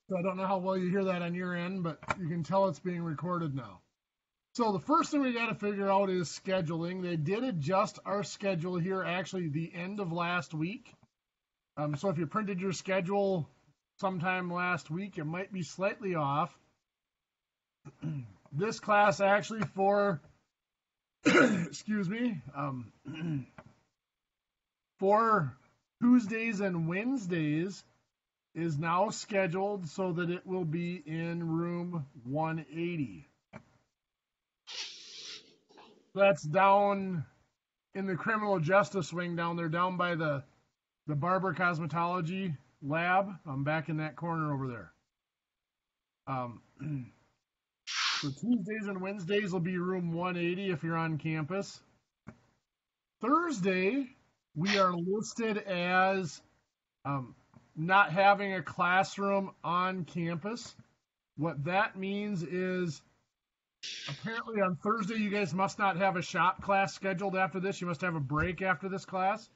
So I don't know how well you hear that on your end, but you can tell it's being recorded now. So the first thing we got to figure out is scheduling. They did adjust our schedule here actually the end of last week. So if you printed your schedule sometime last week, it might be slightly off. This class actually for, excuse me, for Tuesdays and Wednesdays is now scheduled so that it will be in room 180. That's down in the criminal justice wing down there, down by the Barber Cosmetology lab. I'm back in that corner over there. So Tuesdays and Wednesdays will be room 180 if you're on campus. Thursday, we are listed as not having a classroom on campus. What that means is apparently on Thursday, you guys must not have a shop class scheduled after this. You must have a break after this class.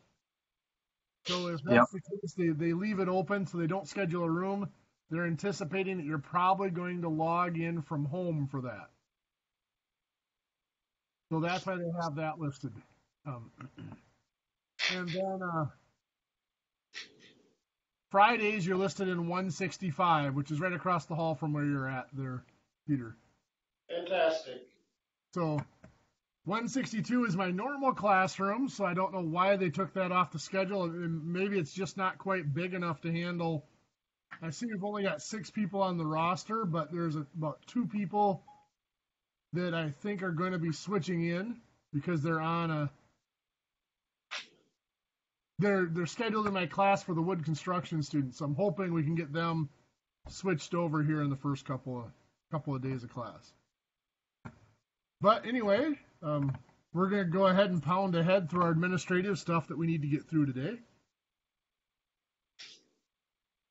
So if that's the case, they leave it open so they don't schedule a room. They're anticipating that you're probably going to log in from home for that. So that's why they have that listed. And then Fridays, you're listed in 165, which is right across the hall from where you're at there, Peter. Fantastic. So 162 is my normal classroom, so I don't know why they took that off the schedule. Maybe it's just not quite big enough to handle. I see we've only got 6 people on the roster, but there's about 2 people that I think are going to be switching in because they're on a. They're scheduled in my class for the wood construction students. So I'm hoping we can get them switched over here in the first couple of days of class. But anyway, we're going to go ahead and pound ahead through our administrative stuff that we need to get through today.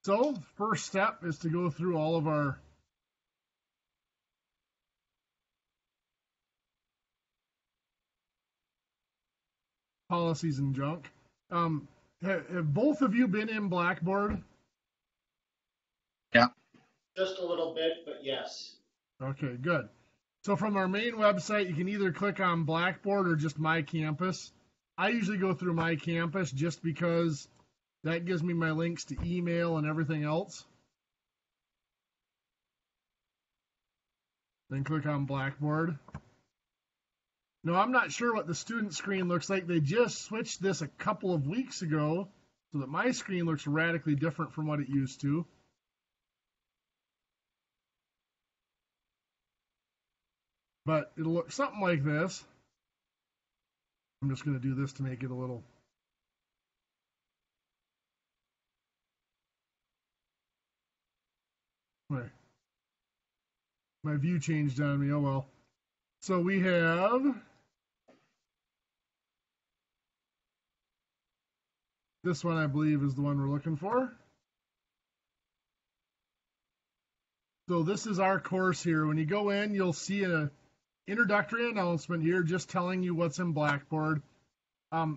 So, first step is to go through all of our policies and junk. Have both of you been in Blackboard? Yeah. Just a little bit, but yes. Okay, good. So from our main website, you can either click on Blackboard or just My Campus. I usually go through My Campus just because that gives me my links to email and everything else. Then click on Blackboard. No, I'm not sure what the student screen looks like. They just switched this a couple of weeks ago so that my screen looks radically different from what it used to. But it'll look something like this. I'm just going to do this to make it a little. Wait. My view changed on me. Oh well. So we have this one, I believe, is the one we're looking for. So this is our course here. When you go in, you'll see an introductory announcement here just telling you what's in Blackboard.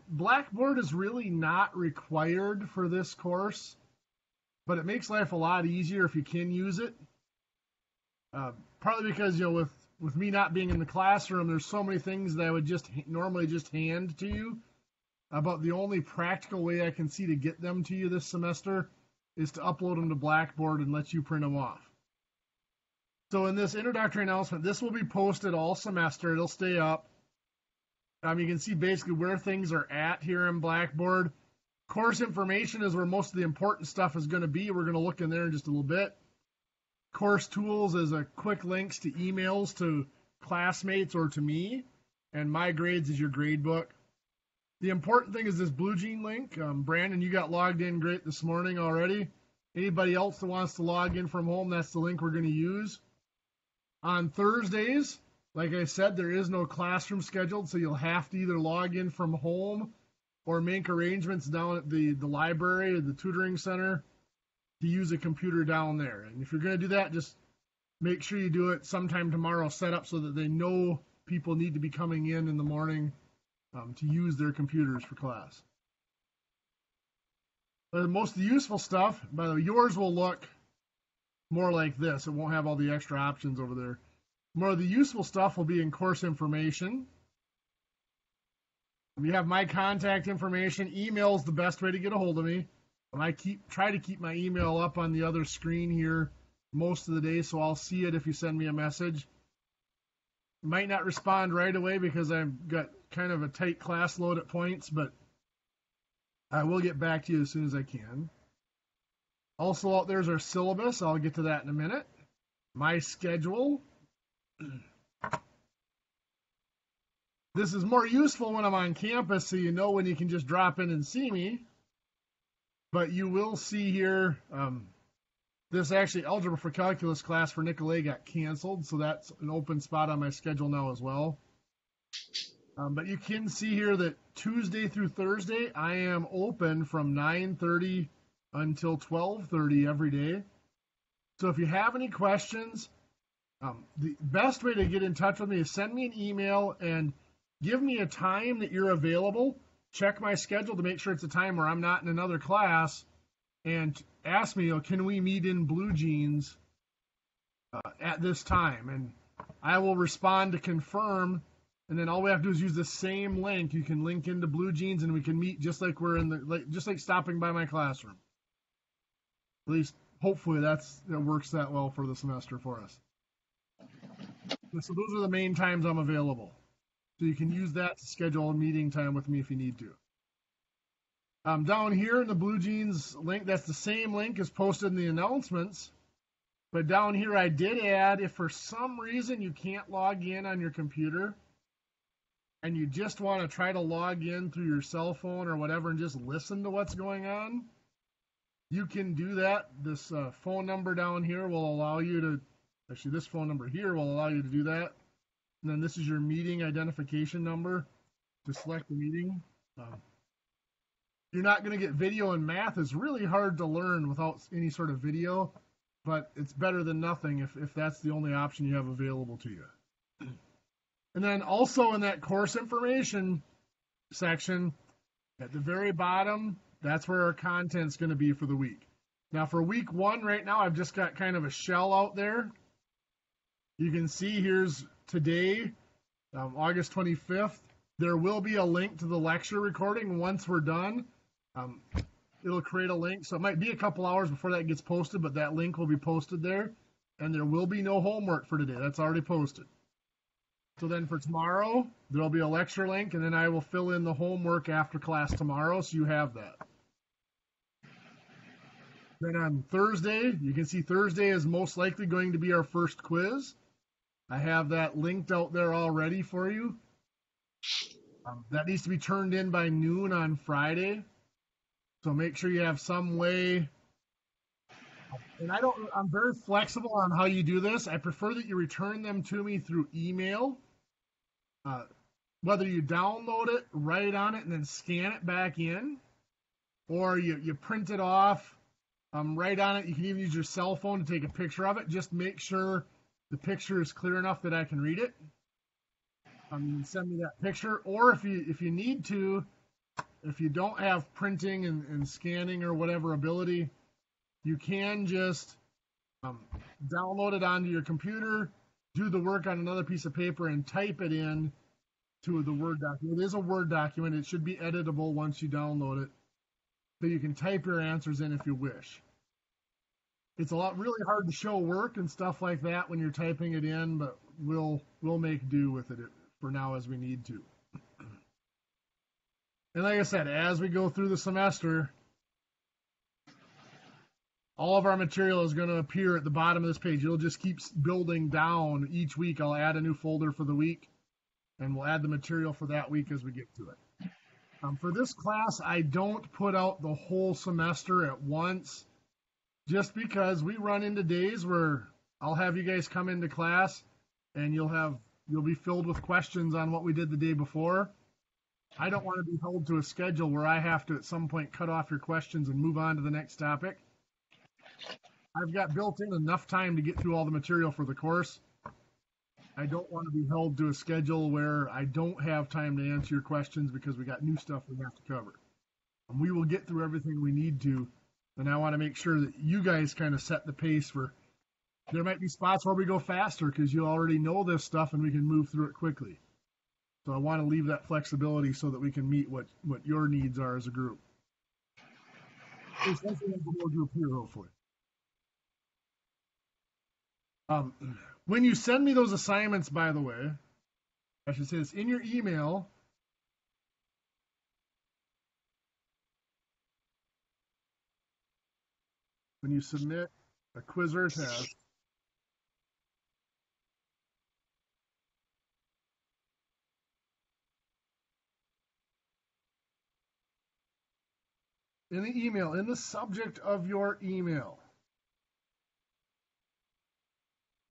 Blackboard is really not required for this course, but it makes life a lot easier if you can use it. Partly because, with me not being in the classroom, there's so many things that I would just normally just hand to you. About the only practical way I can see to get them to you this semester is to upload them to Blackboard and let you print them off. So in this introductory announcement, this will be posted all semester. It'll stay up. You can see basically where things are at here in Blackboard. Course information is where most of the important stuff is going to be. We're going to look in there in just a little bit. Course tools is a quick links to emails to classmates or to me. And My Grades is your grade book. The important thing is this Blue Jean link. Brandon, you got logged in great this morning already. Anybody else that wants to log in from home, that's the link we're going to use. On Thursdays, like I said, there is no classroom scheduled, so you'll have to either log in from home or make arrangements down at the library or the tutoring center to use a computer down there. And if you're going to do that, just make sure you do it sometime tomorrow, set up so that they know people need to be coming in the morning to use their computers for class. But most of the useful stuff, by the way, yours will look more like this. It won't have all the extra options over there. More of the useful stuff will be in course information. You have my contact information. Email is the best way to get a hold of me. And I try to keep my email up on the other screen here most of the day, so I'll see it if you send me a message. Might not respond right away because I've got kind of a tight class load at points, but I will get back to you as soon as I can. Also out there is our syllabus. I'll get to that in a minute. My schedule. This is more useful when I'm on campus, so you know when you can just drop in and see me. But you will see here, this actually Algebra for Calculus class for Nicolay got canceled, so that's an open spot on my schedule now as well. But you can see here that Tuesday through Thursday, I am open from 9:30 until 12:30 every day. So if you have any questions, the best way to get in touch with me is send me an email and give me a time that you're available. Check my schedule to make sure it's a time where I'm not in another class, and ask me, can we meet in Blue Jeans at this time? And I will respond to confirm, and then all we have to do is use the same link. You can link into Blue Jeans, and we can meet just like we're just like stopping by my classroom. At least, hopefully, that works that well for the semester for us. So those are the main times I'm available. So you can use that to schedule a meeting time with me if you need to. Down here in the Blue Jeans link, that's the same link as posted in the announcements. But down here I did add, if for some reason you can't log in on your computer and you just want to try to log in through your cell phone or whatever and just listen to what's going on, you can do that. This phone number down here will allow you to, actually this phone number here will allow you to do that. And then this is your meeting identification number to select the meeting. You're not going to get video, and math is really hard to learn without any sort of video, but it's better than nothing if that's the only option you have available to you. And then also in that course information section, at the very bottom, that's where our content's going to be for the week. Now for week 1 right now, I've just got kind of a shell out there. You can see here's today, August 25th. There will be a link to the lecture recording once we're done. It'll create a link, so it might be a couple hours before that gets posted, but that link will be posted there, and there will be no homework for today. That's already posted. So then for tomorrow, there'll be a lecture link, and then I will fill in the homework after class tomorrow, so you have that. Then on Thursday, you can see Thursday is most likely going to be our first quiz. I have that linked out there already for you. That needs to be turned in by noon on Friday. So make sure you have some way. And I'm very flexible on how you do this. I prefer that you return them to me through email. Whether you download it, write on it, and then scan it back in, or you print it off, write on it. You can even use your cell phone to take a picture of it. Just make sure the picture is clear enough that I can read it. Send me that picture, or if you need to, if you don't have printing and scanning or whatever ability, you can just download it onto your computer, do the work on another piece of paper, and type it in to the Word document. It is a Word document. It should be editable once you download it, so you can type your answers in if you wish. It's really hard to show work and stuff like that when you're typing it in, but we'll make do with it for now as we need to. And like I said, as we go through the semester, all of our material is going to appear at the bottom of this page. It'll just keep building down each week. I'll add a new folder for the week, and we'll add the material for that week as we get to it. For this class, I don't put out the whole semester at once, just because we run into days where I'll have you guys come into class, and you'll be filled with questions on what we did the day before. I don't want to be held to a schedule where I have to at some point cut off your questions and move on to the next topic. I've got built in enough time to get through all the material for the course. I don't want to be held to a schedule where I don't have time to answer your questions because we got new stuff we have to cover. And we will get through everything we need to, and I want to make sure that you guys kind of set the pace for There might be spots where we go faster because you already know this stuff and we can move through it quickly. So I want to leave that flexibility so that we can meet what your needs are as a group. Especially as a whole group here, hopefully. When you send me those assignments, by the way, I should say this in your email. When you submit a quiz or a test, in the email, in the subject of your email,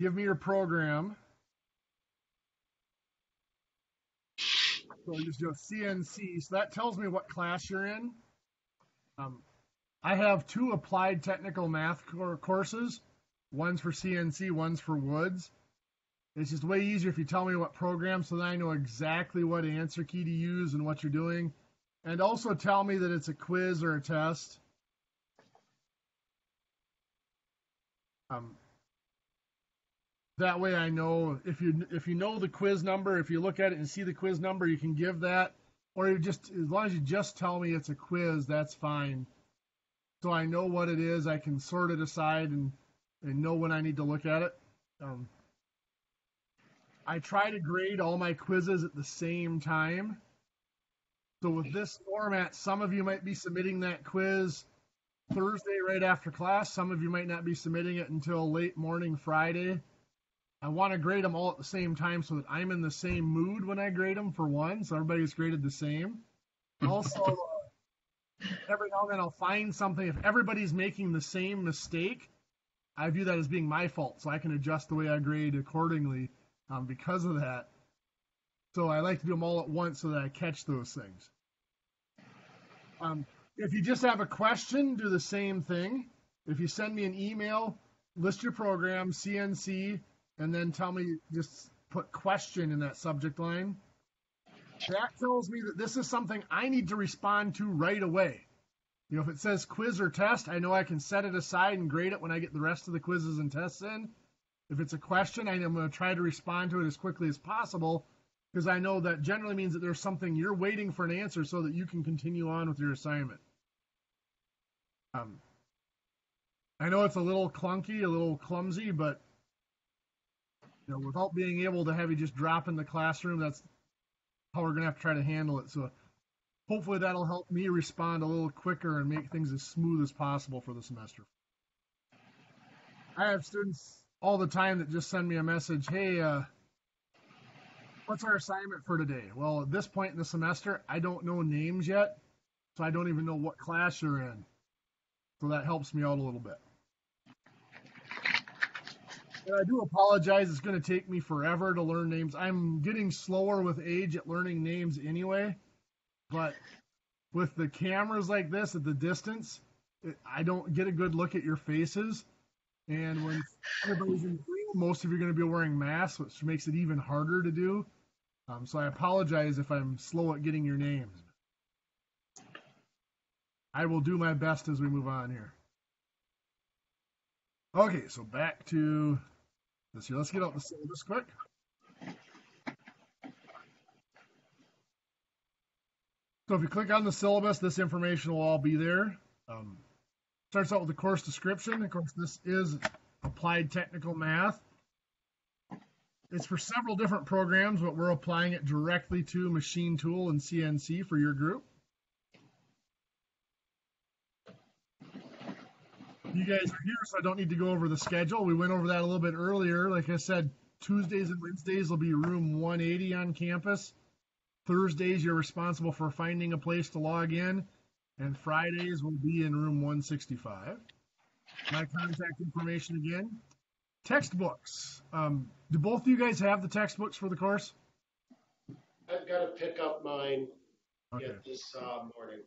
give me your program. So just do a CNC. So that tells me what class you're in. I have 2 applied technical math courses. One's for CNC, one's for Woods. It's just way easier if you tell me what program so that I know exactly what answer key to use and what you're doing. And also tell me that it's a quiz or a test. That way I know if you know the quiz number, if you look at it and see the quiz number, you can give that. Or you just, as long as you just tell me it's a quiz, that's fine. So I know what it is. I can sort it aside and know when I need to look at it. I try to grade all my quizzes at the same time. So with this format, some of you might be submitting that quiz Thursday right after class. Some of you might not be submitting it until late morning Friday. I want to grade them all at the same time so that I'm in the same mood when I grade them, for one, so everybody's graded the same. Also, every now and then I'll find something. If everybody's making the same mistake, I view that as being my fault, so I can adjust the way I grade accordingly because of that. So I like to do them all at once so that I catch those things. If you just have a question, do the same thing. If you send me an email, list your program, CNC, and then tell me, just put question in that subject line. That tells me that this is something I need to respond to right away. You know, if it says quiz or test, I know I can set it aside and grade it when I get the rest of the quizzes and tests in. If it's a question, I'm going to try to respond to it as quickly as possible because I know that generally means that there's something you're waiting for an answer so that you can continue on with your assignment. I know it's a little clunky, a little clumsy, but you know, without being able to have you just drop in the classroom, that's how we're going to have to try to handle it. So hopefully that'll help me respond a little quicker and make things as smooth as possible for the semester. I have students all the time that just send me a message, hey, what's our assignment for today? Well, at this point in the semester, I don't know names yet, so I don't even know what class you're in. So that helps me out a little bit. And I do apologize. It's going to take me forever to learn names. I'm getting slower with age at learning names anyway. But with the cameras like this at the distance, I don't get a good look at your faces. And when everybody's in the room, most of you are going to be wearing masks, which makes it even harder to do. So I apologize if I'm slow at getting your names. I will do my best as we move on here. Okay, so back to this here. Let's get out the syllabus quick. So if you click on the syllabus, this information will all be there. Starts out with the course description. Of course, this is applied technical math. It's for several different programs, but we're applying it directly to machine tool and CNC for your group. You guys are here, so I don't need to go over the schedule. We went over that a little bit earlier. Like I said, Tuesdays and Wednesdays will be room 180 on campus. Thursdays, you're responsible for finding a place to log in. And Fridays will be in room 165. My contact information again. Textbooks. Do both of you guys have the textbooks for the course? I've got to pick up mine this morning.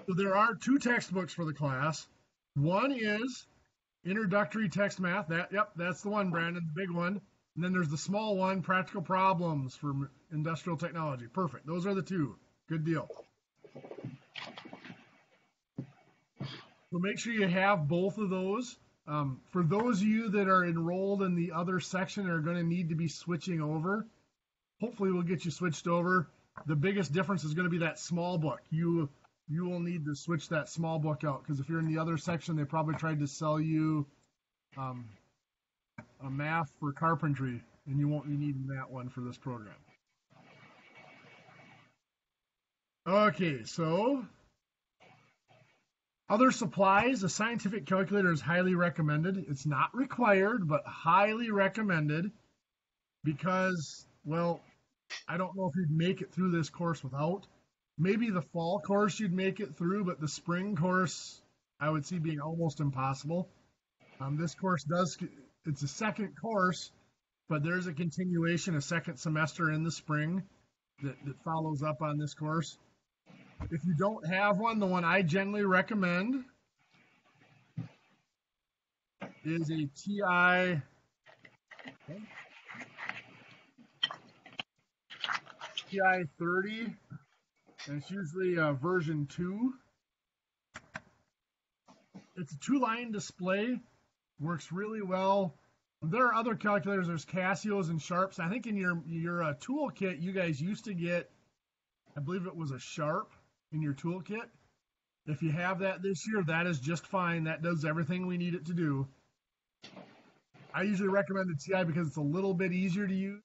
So there are 2 textbooks for the class. One is Introductory Text Math. That's the one, Brandon, the big one. And then there's the small one, Practical Problems for Industrial Technology. Perfect. Those are the 2. Good deal. So make sure you have both of those. For those of you that are enrolled in the other section are going to need to be switching over, hopefully we'll get you switched over. The biggest difference is going to be that small book. You will need to switch that small book out, because if you're in the other section, they probably tried to sell you a math for carpentry, and you won't be needing that one for this program. Okay, so other supplies, a scientific calculator is highly recommended. It's not required, but highly recommended because, well, I don't know if you'd make it through this course without. Maybe the fall course you'd make it through, but the spring course I would see being almost impossible. This course it's a second course, but there's a continuation, a second semester in the spring that follows up on this course. If you don't have one, the one I generally recommend is a TI 30, and it's usually version 2. It's a 2-line display, works really well. There are other calculators. There's Casios and Sharps. I think in your toolkit, you guys used to get, I believe it was a Sharp in your toolkit. If you have that this year, that is just fine. That does everything we need it to do. I usually recommend the TI because it's a little bit easier to use,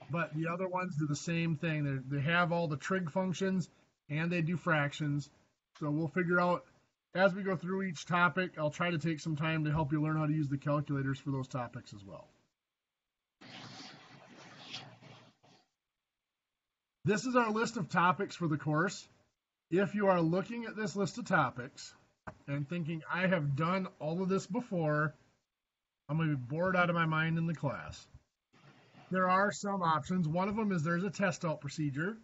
but the other ones do the same thing. They have all the trig functions, and they do fractions. So we'll figure out, as we go through each topic, I'll try to take some time to help you learn how to use the calculators for those topics as well. This is our list of topics for the course. If you are looking at this list of topics and thinking, I have done all of this before, I'm going to be bored out of my mind in the class. There are some options. One of them is there's a test out procedure.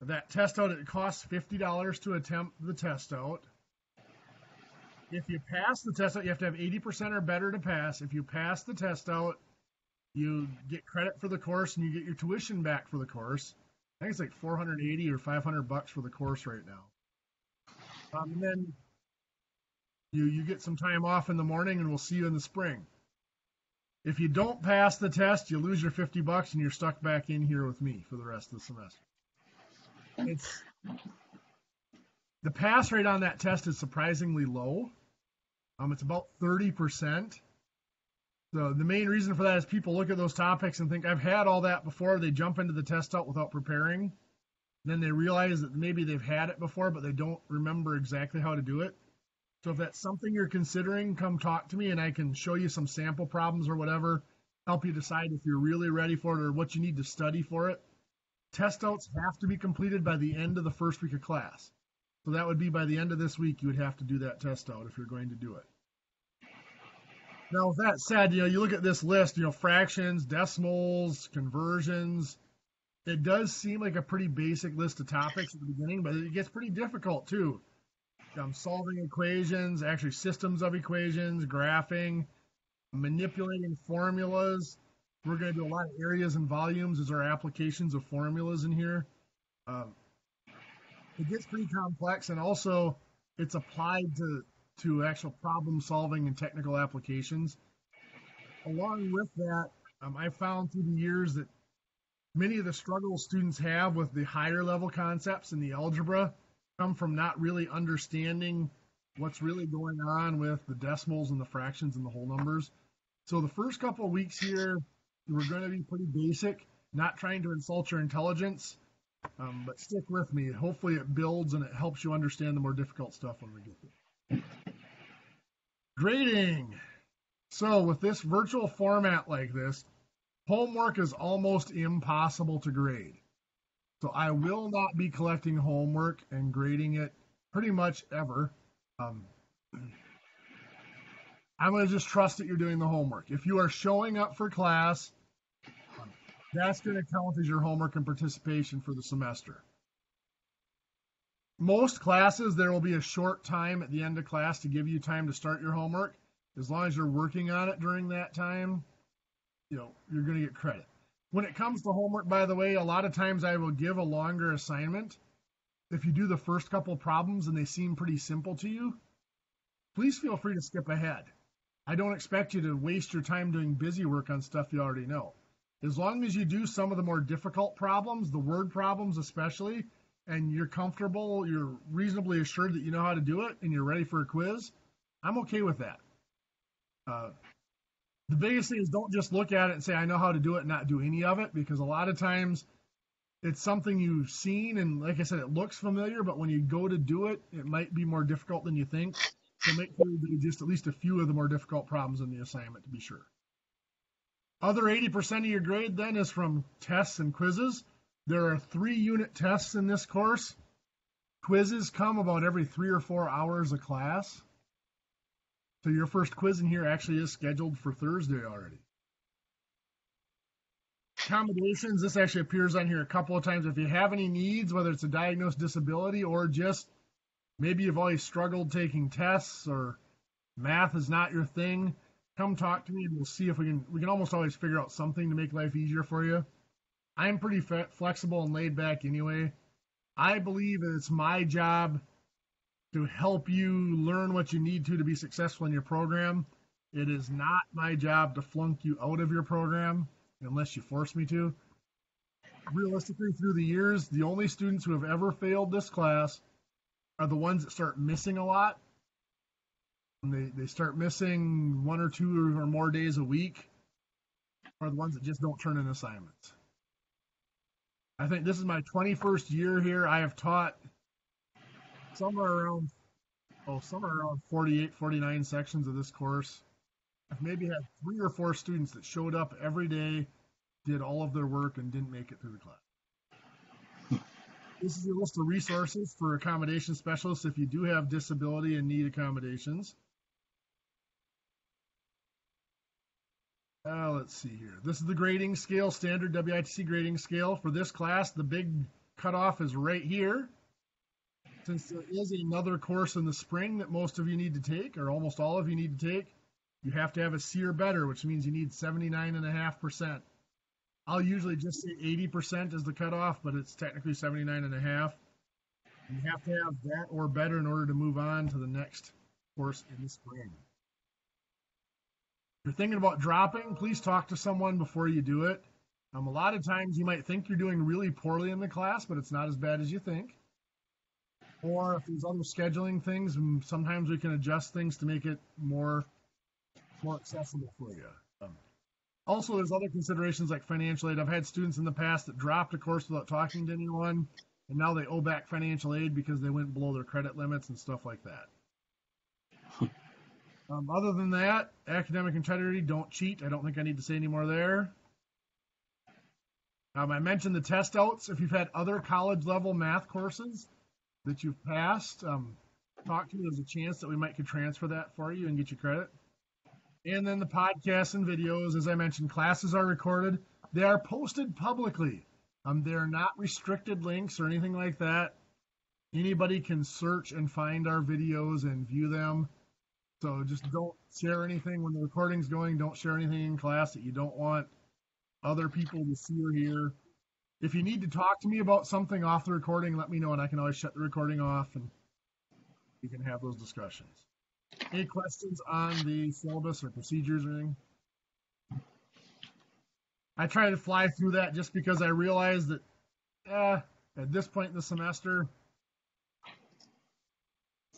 That test out, it costs $50 to attempt the test out. If you pass the test out, you have to have 80% or better to pass. If you pass the test out, you get credit for the course and you get your tuition back for the course. I think it's like $480 or $500 for the course right now. And then you get some time off in the morning, and we'll see you in the spring. If you don't pass the test, you lose your $50 and you're stuck back in here with me for the rest of the semester. The pass rate on that test is surprisingly low. It's about 30%. So the main reason for that is people look at those topics and think, I've had all that before. They jump into the test out without preparing. Then they realize that maybe they've had it before, but they don't remember exactly how to do it. So if that's something you're considering, come talk to me and I can show you some sample problems or whatever, help you decide if you're really ready for it or what you need to study for it. Test outs have to be completed by the end of the first week of class. So that would be by the end of this week, you would have to do that test out if you're going to do it. Now, with that said, you look at this list, fractions, decimals, conversions. It does seem like a pretty basic list of topics at the beginning, but it gets pretty difficult too. Solving equations, actually systems of equations, graphing, manipulating formulas. We're going to do a lot of areas and volumes as our applications of formulas in here. It gets pretty complex, and also it's applied to actual problem solving and technical applications. Along with that, I found through the years that many of the struggles students have with the higher level concepts in the algebra come from not really understanding what's really going on with the decimals and the fractions and the whole numbers. So the first couple of weeks here, we're going to be pretty basic, not trying to insult your intelligence, but stick with me. Hopefully it builds and it helps you understand the more difficult stuff when we get there. Grading. So with this virtual format like this, homework is almost impossible to grade. So I will not be collecting homework and grading it pretty much ever. I'm going to just trust that you're doing the homework. If you are showing up for class, that's going to count as your homework and participation for the semester. Most classes, there will be a short time at the end of class to give you time to start your homework. As long as you're working on it during that time, you're going to get credit. When it comes to homework, by the way, a lot of times I will give a longer assignment. If you do the first couple problems and they seem pretty simple to you, please feel free to skip ahead. I don't expect you to waste your time doing busy work on stuff you already know. As long as you do some of the more difficult problems, the word problems especially, and you're comfortable, you're reasonably assured that you know how to do it, and you're ready for a quiz, I'm okay with that. The biggest thing is don't just look at it and say, I know how to do it and not do any of it, because a lot of times it's something you've seen, and like I said, it looks familiar, but when you go to do it, it might be more difficult than you think. So make sure you do just at least a few of the more difficult problems in the assignment to be sure. Other 80% of your grade then is from tests and quizzes. There are 3 unit tests in this course. Quizzes come about every 3 or 4 hours of class. So your first quiz in here actually is scheduled for Thursday already. Accommodations, this actually appears on here a couple of times. If you have any needs, whether it's a diagnosed disability or just maybe you've always struggled taking tests or math is not your thing, come talk to me and we'll see if we can almost always figure out something to make life easier for you. I'm pretty flexible and laid back anyway. I believe that it's my job to help you learn what you need to be successful in your program. It is not my job to flunk you out of your program unless you force me to. Realistically, through the years, the only students who have ever failed this class are the ones that start missing a lot. They start missing 1 or 2 or more days a week, or the ones that just don't turn in assignments. I think this is my 21st year here. I have taught somewhere around 48, 49 sections of this course. I've maybe had 3 or 4 students that showed up every day, did all of their work, and didn't make it through the class. This is a list of resources for accommodation specialists if you do have disability and need accommodations. Let's see here. This is the grading scale, standard WITC grading scale. For this class, the big cutoff is right here. Since there is another course in the spring that most of you need to take, or almost all of you need to take, you have to have a C or better, which means you need 79.5%. I'll usually just say 80% is the cutoff, but it's technically 79.5. You have to have that or better in order to move on to the next course in the spring. If you're thinking about dropping, please talk to someone before you do it. A lot of times you might think you're doing really poorly in the class, but it's not as bad as you think. Or if there's other scheduling things, sometimes we can adjust things to make it more accessible for you. Also, there's other considerations like financial aid. I've had students in the past that dropped a course without talking to anyone, and now they owe back financial aid because they went below their credit limits and stuff like that. Other than that, academic integrity, don't cheat. I don't think I need to say any more there. I mentioned the test outs. If you've had other college-level math courses that you've passed, talk to me. There's a chance that we could transfer that for you and get you credit. And then the podcasts and videos, as I mentioned, classes are recorded. They are posted publicly. They are not restricted links or anything like that. Anybody can search and find our videos and view them. So just don't share anything when the recording's going. Don't share anything in class that you don't want other people to see or hear. If you need to talk to me about something off the recording, let me know, and I can always shut the recording off, and we can have those discussions. Any questions on the syllabus or procedures or anything? I try to fly through that just because I realize that at this point in the semester,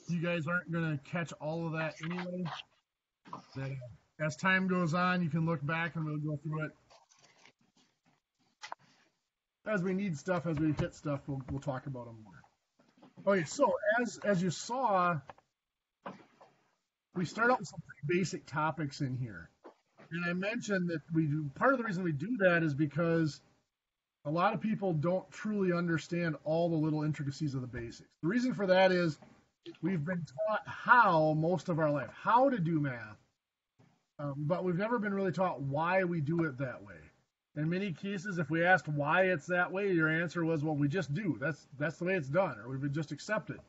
you guys aren't going to catch all of that anyway. That as time goes on, you can look back and we'll go through it. As we need stuff, as we hit stuff, we'll talk about them more. Okay, so as you saw, we start out with some pretty basic topics in here. And I mentioned that part of the reason we do that is because a lot of people don't truly understand all the little intricacies of the basics. The reason for that is we've been taught how most of our life, how to do math, but we've never been really taught why we do it that way. In many cases, if we asked why it's that way, your answer was, well, we just do. That's the way it's done, or we would just accept it.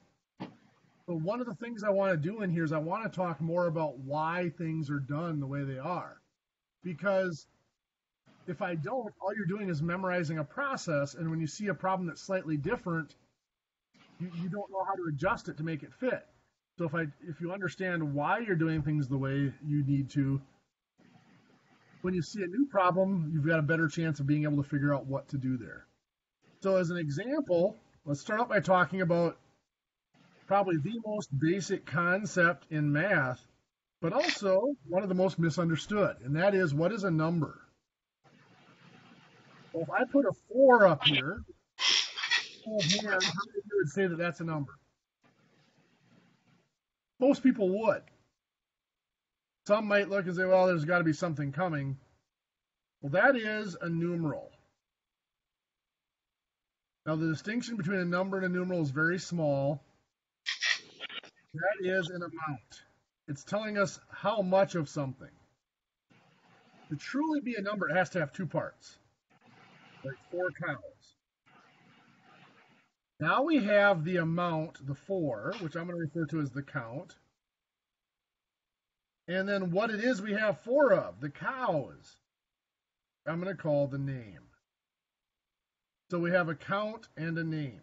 So one of the things I want to do in here is I want to talk more about why things are done the way they are. Because if I don't, all you're doing is memorizing a process, and when you see a problem that's slightly different, you don't know how to adjust it to make it fit. So if you understand why you're doing things the way you need to, when you see a new problem, you've got a better chance of being able to figure out what to do there. So as an example, let's start out by talking about probably the most basic concept in math, but also one of the most misunderstood, and that is, what is a number? Well, if I put a 4 up here, how many of you would say that that's a number? Most people would. Some might look and say, well, there's got to be something coming. Well, that is a numeral. Now, the distinction between a number and a numeral is very small. That is an amount. It's telling us how much of something. To truly be a number, it has to have two parts, like 4 cows. Now we have the amount, the 4, which I'm going to refer to as the count. And then what it is we have 4 of, the cows, I'm going to call the name. So we have a count and a name.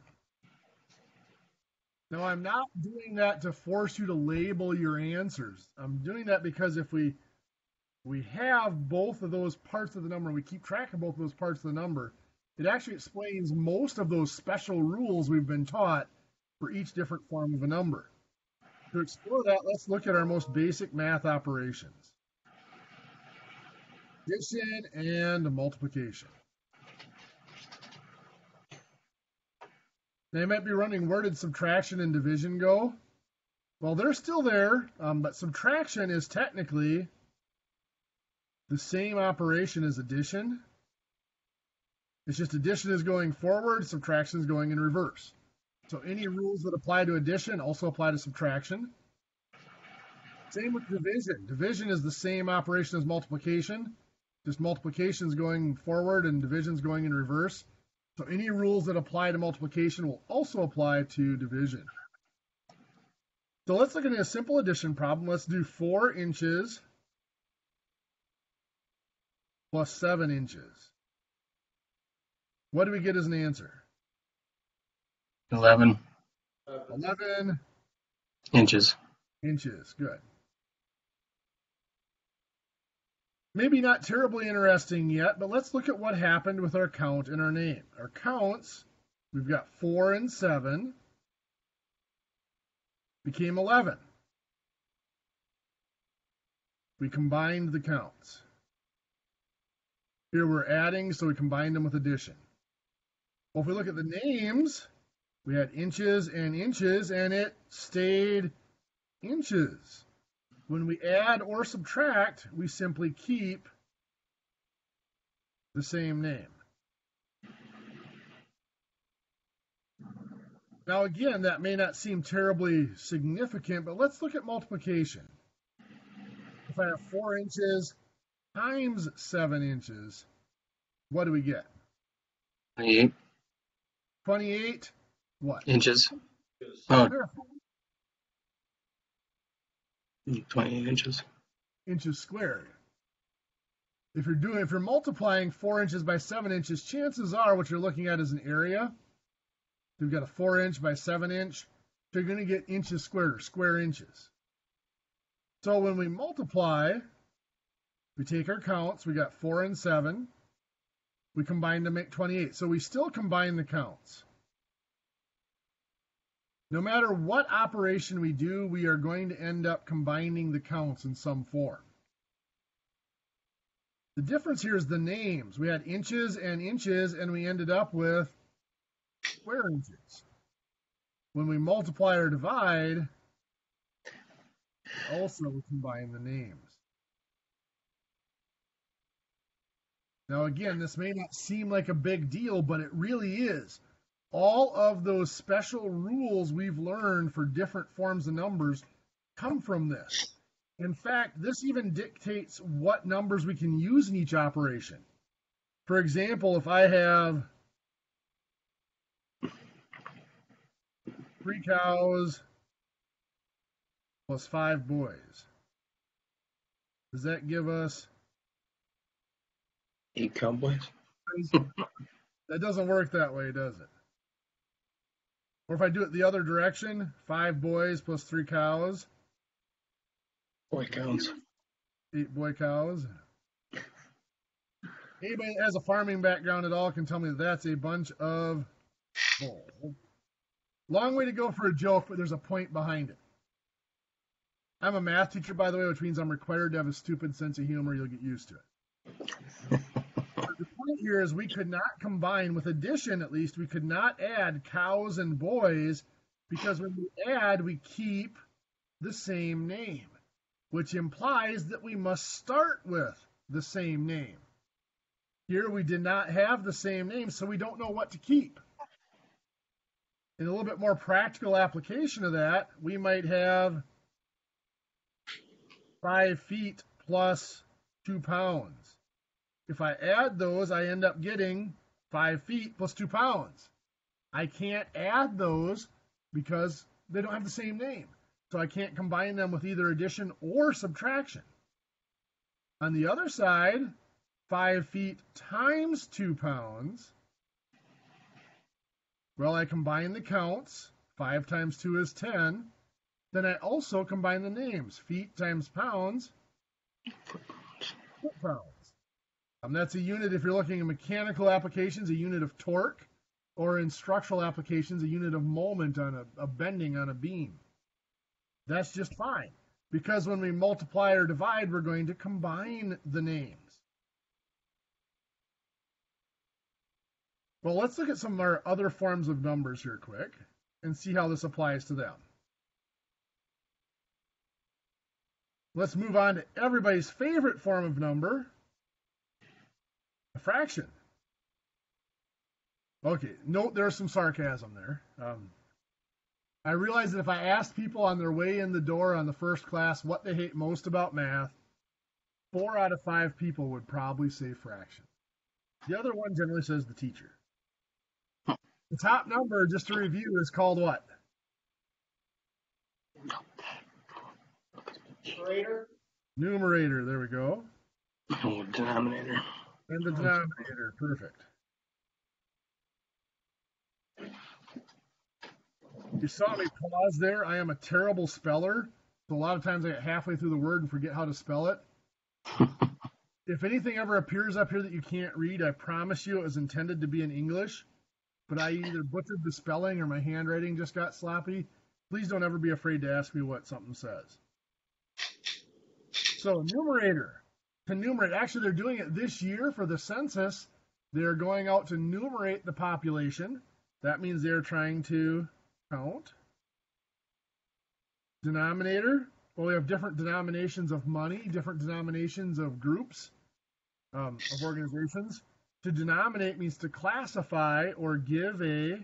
Now I'm not doing that to force you to label your answers. I'm doing that because if we have both of those parts of the number, and we keep track of both of those parts of the number, it actually explains most of those special rules we've been taught for each different form of a number. To explore that, let's look at our most basic math operations. Addition and multiplication. Now you might be wondering, where did subtraction and division go? Well, they're still there, but subtraction is technically the same operation as addition. It's just addition is going forward, subtraction is going in reverse. So any rules that apply to addition also apply to subtraction. Same with division. Division is the same operation as multiplication. Just multiplication is going forward and division is going in reverse. So any rules that apply to multiplication will also apply to division. So let's look at a simple addition problem. Let's do 4 inches plus 7 inches. What do we get as an answer? 11 inches. Good. Maybe not terribly interesting yet, but let's look at what happened with our count and our name. Our counts, we've got 4 and 7, became 11. We combined the counts. Here we're adding, so we combined them with addition. Well, if we look at the names, we had inches, and it stayed inches. When we add or subtract, we simply keep the same name. Now again, that may not seem terribly significant, but let's look at multiplication. If I have 4 inches times 7 inches, what do we get? 28. 28 what? Inches. Oh, 28 inches. Inches squared. If you're multiplying 4 inches by 7 inches, chances are what you're looking at is an area. You've got a 4 inch by 7 inch. So you're going to get inches squared, or square inches. So when we multiply, we take our counts. We got 4 and 7. We combine to make 28. So we still combine the counts. No matter what operation we do, we are going to end up combining the counts in some form. The difference here is the names. We had inches, and we ended up with square inches. When we multiply or divide, also we combine the names. Now again, this may not seem like a big deal, but it really is. All of those special rules we've learned for different forms of numbers come from this. In fact, this even dictates what numbers we can use in each operation. For example, if I have 3 cows plus 5 boys, does that give us 8 cowboys? That doesn't work that way, does it? Or if I do it the other direction, 5 boys plus 3 cows. Boy counts. 8 boy cows. Anybody that has a farming background at all can tell me that's a bunch of bull. Long way to go for a joke, but there's a point behind it. I'm a math teacher, by the way, which means I'm required to have a stupid sense of humor. You'll get used to it. The point here is we could not combine, with addition at least, we could not add cows and boys, because when we add, we keep the same name, which implies that we must start with the same name. Here we did not have the same name, so we don't know what to keep. In a little bit more practical application of that, we might have 5 feet plus 2 pounds. If I add those, I end up getting 5 feet plus 2 pounds. I can't add those because they don't have the same name. So I can't combine them with either addition or subtraction. On the other side, 5 feet times 2 pounds. Well, I combine the counts. 5 times 2 is 10. Then I also combine the names. Feet times pounds, foot pounds. That's a unit, if you're looking at mechanical applications, a unit of torque, or in structural applications, a unit of moment on a bending on a beam. That's just fine, because when we multiply or divide, we're going to combine the names. Well, let's look at some of our other forms of numbers here quick and see how this applies to them. Let's move on to everybody's favorite form of number, a fraction. Okay, note there's some sarcasm there. I realize that if I asked people on their way in the door on the first class what they hate most about math, 4 out of 5 people would probably say fraction. The other one generally says the teacher. The top number, just to review, is called what? Numerator, there we go. Oh, denominator. And the denominator, perfect. You saw me pause there. I am a terrible speller, so a lot of times I get halfway through the word and forget how to spell it. If anything ever appears up here that you can't read, I promise you it was intended to be in English, but I either butchered the spelling or my handwriting just got sloppy. Please don't ever be afraid to ask me what something says. So, numerator. To numerate, actually they're doing it this year for the census. They're going out to numerate the population. That means they're trying to count. Denominator. Well, we have different denominations of money, different denominations of groups, of organizations. To denominate means to classify or give a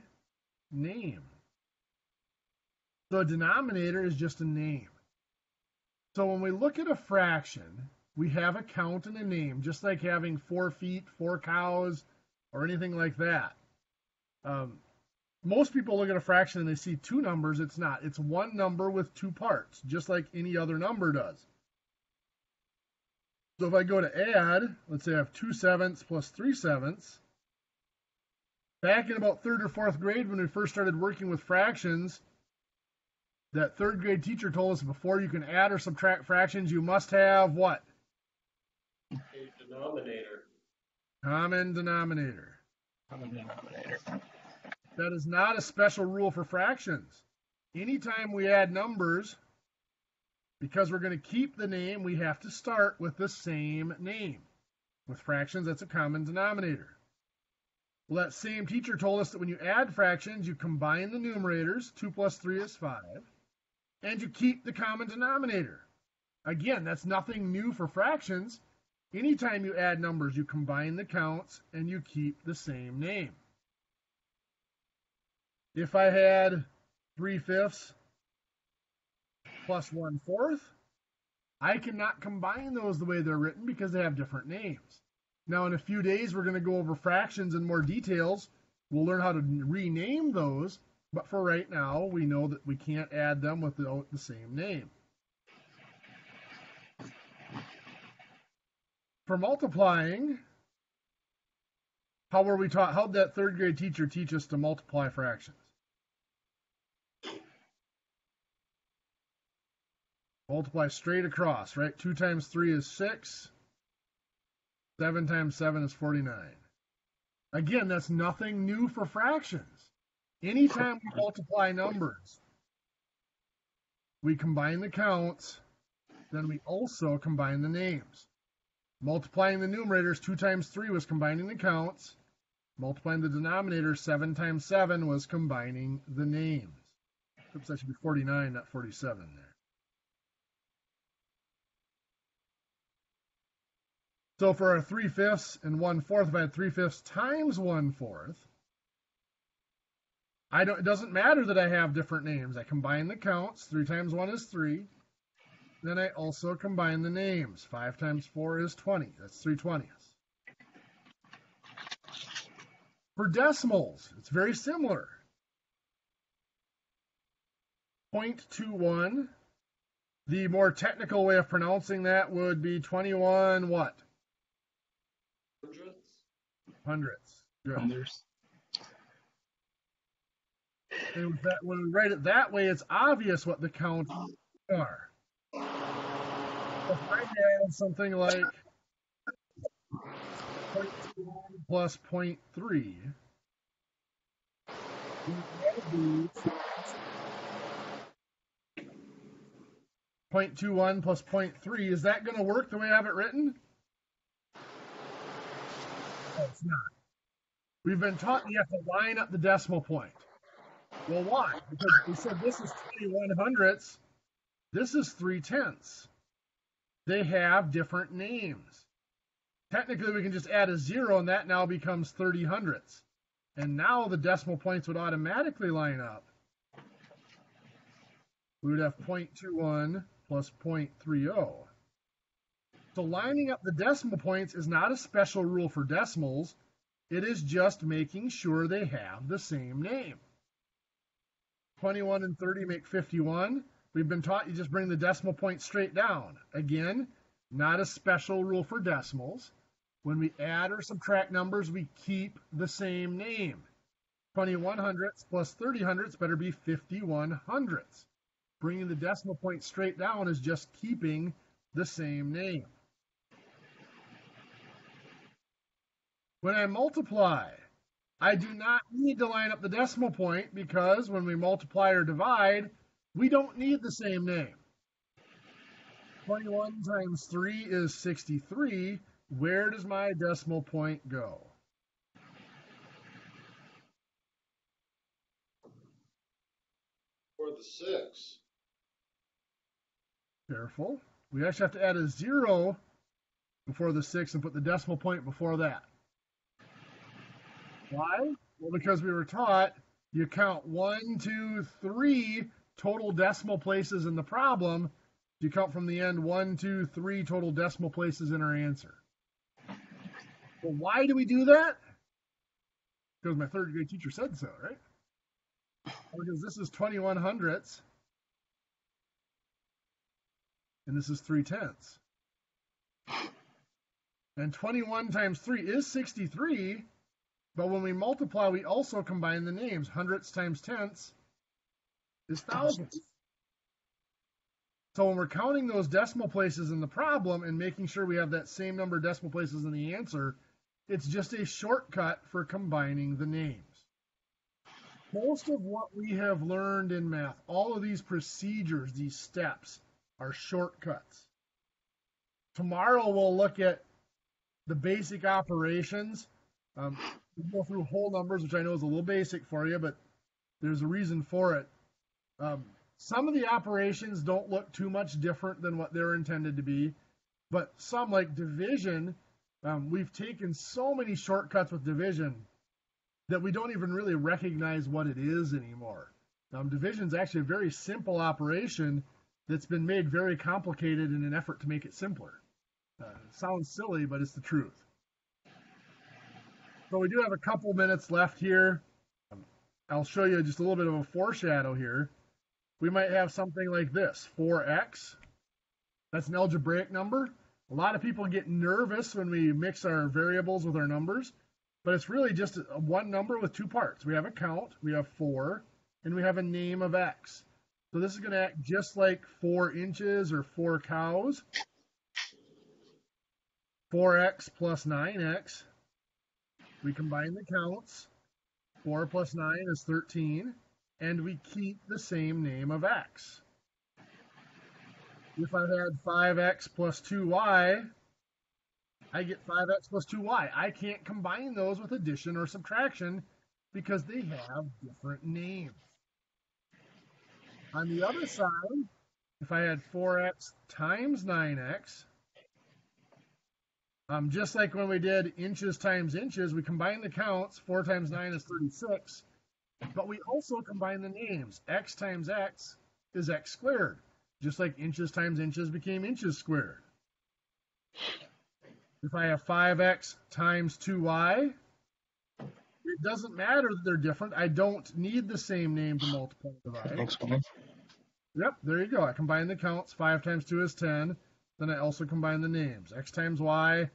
name. So a denominator is just a name. So when we look at a fraction, we have a count and a name, just like having 4 feet, 4 cows, or anything like that. Most people look at a fraction and they see 2 numbers. It's not. It's one number with 2 parts, just like any other number does. So if I go to add, let's say I have 2/7 plus 3/7. Back in about 3rd or 4th grade, when we first started working with fractions, that 3rd grade teacher told us before you can add or subtract fractions, you must have what? A denominator. Common denominator. Common denominator. That is not a special rule for fractions. Anytime we add numbers, because we're going to keep the name, we have to start with the same name. With fractions, that's a common denominator. Well, that same teacher told us that when you add fractions, you combine the numerators, 2 plus 3 is 5, and you keep the common denominator. Again, that's nothing new for fractions. Anytime you add numbers, you combine the counts and you keep the same name. If I had 3/5 plus 1/4, I cannot combine those the way they're written because they have different names. Now, in a few days, we're going to go over fractions in more details. We'll learn how to rename those, but for right now, we know that we can't add them without the same name. For multiplying, how were we taught? How did that 3rd grade teacher teach us to multiply fractions? Multiply straight across, right? 2 times 3 is 6. 7 times 7 is 49. Again, that's nothing new for fractions. Anytime we multiply numbers, we combine the counts, then we also combine the names. Multiplying the numerators, 2 times 3 was combining the counts. Multiplying the denominator, 7 times 7 was combining the names. Oops, that should be 49, not 47 there. So for our 3/5 and 1/4, if I had 3/5 times 1/4, it doesn't matter that I have different names. I combine the counts. 3 times 1 is 3. Then I also combine the names. 5 times 4 is 20. That's 3/20. For decimals, it's very similar. 0.21. The more technical way of pronouncing that would be 21 what? Hundredths. Good. Hundreds. And when we write it that way, it's obvious what the counts are. If I have something like 0.21 plus 0.3, 0.21 plus 0.3, is that going to work the way I have it written? No, it's not. We've been taught you have to line up the decimal point. Well, why? Because we said this is 21 hundredths. This is 3/10. They have different names. Technically, we can just add a 0, and that now becomes 30 hundredths. And now the decimal points would automatically line up. We would have 0.21 plus 0.30. So lining up the decimal points is not a special rule for decimals. It is just making sure they have the same name. 21 and 30 make 51. We've been taught you just bring the decimal point straight down. Again, not a special rule for decimals. When we add or subtract numbers, we keep the same name. 21 hundredths plus 30 hundredths better be 51 hundredths. Bringing the decimal point straight down is just keeping the same name. When I multiply, I do not need to line up the decimal point because when we multiply or divide, we don't need the same name. 21 times 3 is 63. Where does my decimal point go? For the 6. Careful. We actually have to add a 0 before the 6 and put the decimal point before that. Why? Well, because we were taught you count 1, 2, 3 total decimal places in the problem. You count from the end 1, 2, 3 total decimal places in our answer. Well, why do we do that? Because my third grade teacher said so, right? Because this is 21 hundredths. And this is 3/10. And 21 times 3 is 63. But when we multiply, we also combine the names. Hundredths times tenths is thousands. So when we're counting those decimal places in the problem and making sure we have that same number of decimal places in the answer, it's just a shortcut for combining the names. Most of what we have learned in math, all of these procedures, these steps, are shortcuts. Tomorrow we'll look at the basic operations. We'll go through whole numbers, which I know is a little basic for you, but there's a reason for it. Some of the operations don't look too much different than what they're intended to be, but some, like division, we've taken so many shortcuts with division that we don't even really recognize what it is anymore. Division is actually a very simple operation that's been made very complicated in an effort to make it simpler. It sounds silly, but it's the truth. So we do have a couple minutes left here. I'll show you just a little bit of a foreshadow here. We might have something like this, 4x. That's an algebraic number. A lot of people get nervous when we mix our variables with our numbers, but it's really just one number with two parts. We have a count, we have 4, and we have a name of x. So this is going to act just like 4 inches or 4 cows. 4x plus 9x. We combine the counts. 4 plus 9 is 13. And we keep the same name of x. If I had 5x plus 2y, I get 5x plus 2y. I can't combine those with addition or subtraction because they have different names. On the other side, if I had 4x times 9x, just like when we did inches times inches, we combine the counts. 4 times 9 is 36. But we also combine the names. X times x is x squared. Just like inches times inches became inches squared. If I have 5x times 2y, it doesn't matter that they're different. I don't need the same name to multiply and divide. Next one. Yep, there you go. I combine the counts. 5 times 2 is 10. Then I also combine the names. X times y,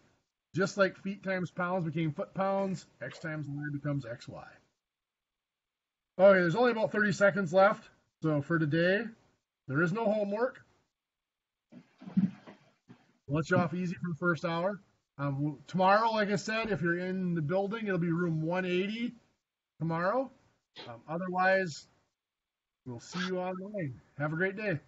just like feet times pounds became foot pounds, x times y becomes xy. Okay, there's only about 30 seconds left. So for today, there is no homework. We'll let you off easy for the first hour. Tomorrow, like I said, if you're in the building, it'll be room 180 tomorrow. Otherwise, we'll see you online. Have a great day.